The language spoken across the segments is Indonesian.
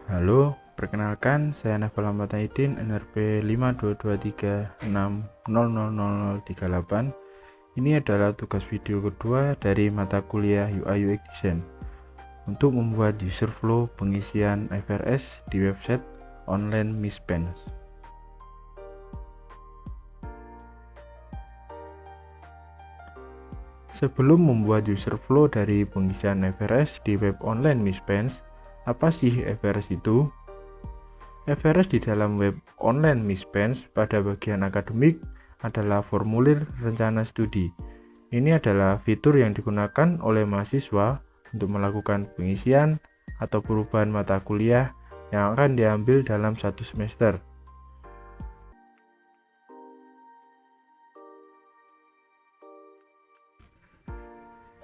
Halo, perkenalkan saya Naval Ahmad Aidin, NRP 52236000038. Ini adalah tugas video kedua dari mata kuliah UI UX Design untuk membuat user flow pengisian FRS di website online Miss Pens. Sebelum membuat user flow dari pengisian FRS di web online Miss Pens, apa sih FRS itu? FRS di dalam web online Miss Pens pada bagian akademik adalah formulir rencana studi. Ini adalah fitur yang digunakan oleh mahasiswa untuk melakukan pengisian atau perubahan mata kuliah yang akan diambil dalam satu semester.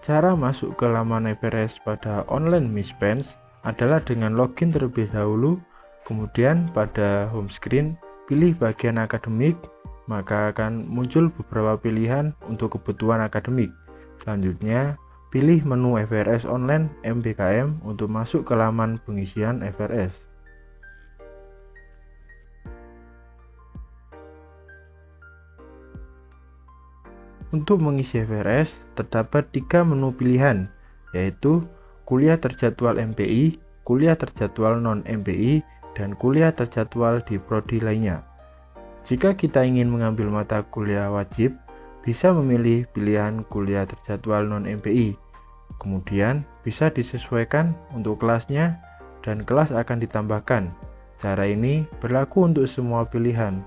Cara masuk ke laman FRS pada online Miss Pens adalah dengan login terlebih dahulu, kemudian pada home screen pilih bagian akademik, maka akan muncul beberapa pilihan untuk kebutuhan akademik. Selanjutnya, pilih menu FRS Online MBKM untuk masuk ke laman pengisian FRS. Untuk mengisi FRS, terdapat 3 menu pilihan, yaitu kuliah terjadwal MPI, kuliah terjadwal non-MPI, dan kuliah terjadwal di prodi lainnya. Jika kita ingin mengambil mata kuliah wajib, bisa memilih pilihan kuliah terjadwal non-MPI. Kemudian, bisa disesuaikan untuk kelasnya, dan kelas akan ditambahkan. Cara ini berlaku untuk semua pilihan.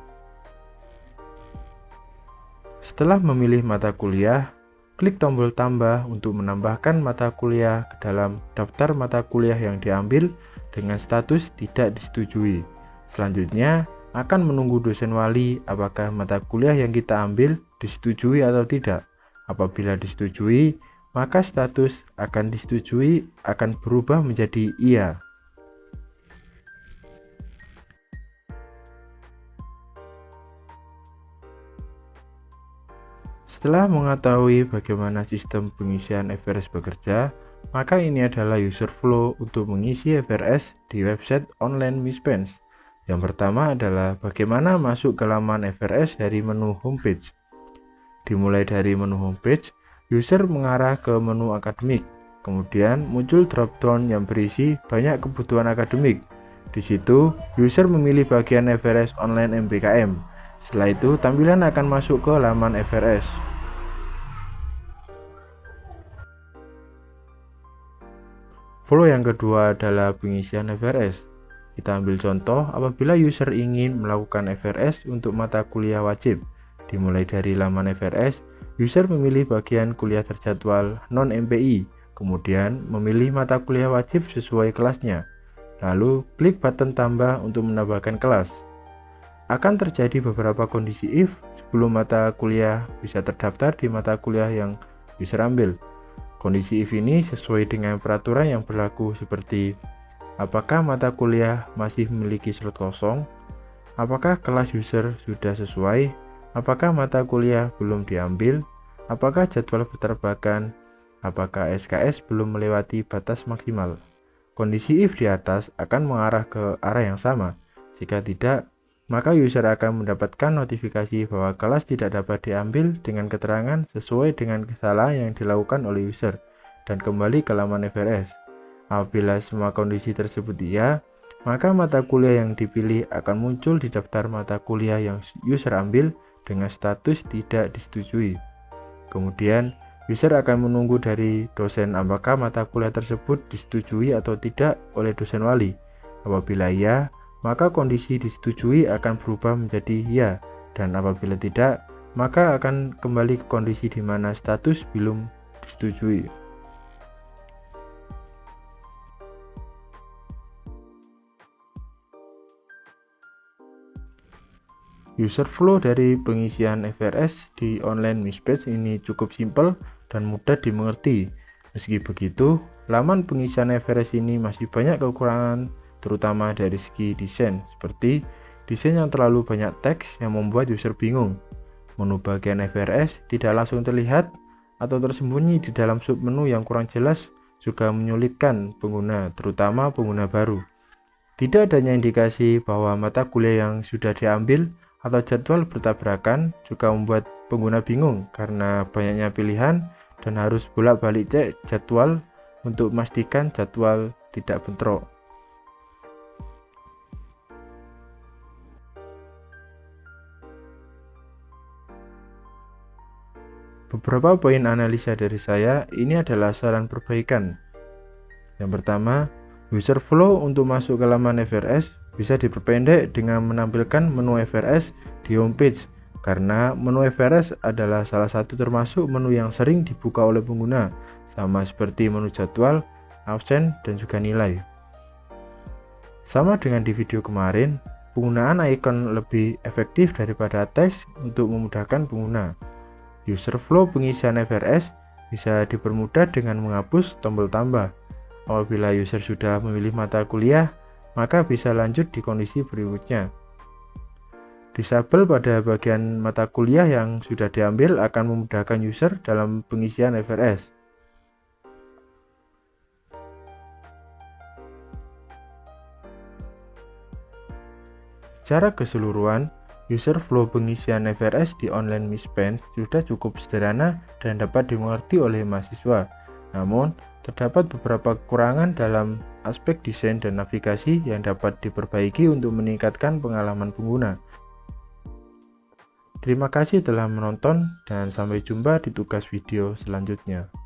Setelah memilih mata kuliah, klik tombol tambah untuk menambahkan mata kuliah ke dalam daftar mata kuliah yang diambil dengan status tidak disetujui. Selanjutnya, akan menunggu dosen wali apakah mata kuliah yang kita ambil disetujui atau tidak. Apabila disetujui, maka status akan disetujui akan berubah menjadi iya. Setelah mengetahui bagaimana sistem pengisian FRS bekerja, maka ini adalah user flow untuk mengisi FRS di website online Miss Pens. Yang pertama adalah bagaimana masuk ke laman FRS dari menu homepage. Dimulai dari menu homepage, user mengarah ke menu akademik. Kemudian muncul drop-down yang berisi banyak kebutuhan akademik. Di situ, user memilih bagian FRS Online MBKM. Setelah itu, tampilan akan masuk ke laman FRS. Flow yang kedua adalah pengisian FRS. Kita ambil contoh apabila user ingin melakukan FRS untuk mata kuliah wajib. Dimulai dari laman FRS, user memilih bagian kuliah terjadwal non-MPI, kemudian memilih mata kuliah wajib sesuai kelasnya. Lalu, klik button tambah untuk menambahkan kelas. Akan terjadi beberapa kondisi if sebelum mata kuliah bisa terdaftar di mata kuliah yang user ambil. Kondisi if ini sesuai dengan peraturan yang berlaku seperti apakah mata kuliah masih memiliki slot kosong, apakah kelas user sudah sesuai, apakah mata kuliah belum diambil, apakah jadwal berterbakan, apakah SKS belum melewati batas maksimal. Kondisi if di atas akan mengarah ke arah yang sama. Jika tidak, maka user akan mendapatkan notifikasi bahwa kelas tidak dapat diambil dengan keterangan sesuai dengan kesalahan yang dilakukan oleh user dan kembali ke laman FRS. Apabila semua kondisi tersebut iya, maka mata kuliah yang dipilih akan muncul di daftar mata kuliah yang user ambil dengan status tidak disetujui. Kemudian, user akan menunggu dari dosen apakah mata kuliah tersebut disetujui atau tidak oleh dosen wali. Apabila iya, maka kondisi disetujui akan berubah menjadi ya, dan apabila tidak, maka akan kembali ke kondisi di mana status belum disetujui. User flow dari pengisian FRS di online Miss Pens ini cukup simpel dan mudah dimengerti. Meski begitu, laman pengisian FRS ini masih banyak kekurangan, terutama dari segi desain, seperti desain yang terlalu banyak teks yang membuat user bingung. Menu bagian FRS tidak langsung terlihat atau tersembunyi di dalam submenu yang kurang jelas juga menyulitkan pengguna, terutama pengguna baru. Tidak adanya indikasi bahwa mata kuliah yang sudah diambil atau jadwal bertabrakan juga membuat pengguna bingung karena banyaknya pilihan dan harus bolak-balik cek jadwal untuk memastikan jadwal tidak bentrok. Beberapa poin analisa dari saya ini adalah saran perbaikan. Yang pertama, user flow untuk masuk ke laman FRS bisa diperpendek dengan menampilkan menu FRS di homepage, karena menu FRS adalah salah satu termasuk menu yang sering dibuka oleh pengguna, sama seperti menu jadwal, absen, dan juga nilai. Sama dengan di video kemarin, penggunaan icon lebih efektif daripada teks untuk memudahkan pengguna. User flow pengisian FRS bisa dipermudah dengan menghapus tombol tambah. Apabila user sudah memilih mata kuliah, maka bisa lanjut di kondisi berikutnya. Disable pada bagian mata kuliah yang sudah diambil akan memudahkan user dalam pengisian FRS. Secara keseluruhan, user flow pengisian FRS di online Miss Pen sudah cukup sederhana dan dapat dimengerti oleh mahasiswa. Namun, terdapat beberapa kekurangan dalam aspek desain dan navigasi yang dapat diperbaiki untuk meningkatkan pengalaman pengguna. Terima kasih telah menonton dan sampai jumpa di tugas video selanjutnya.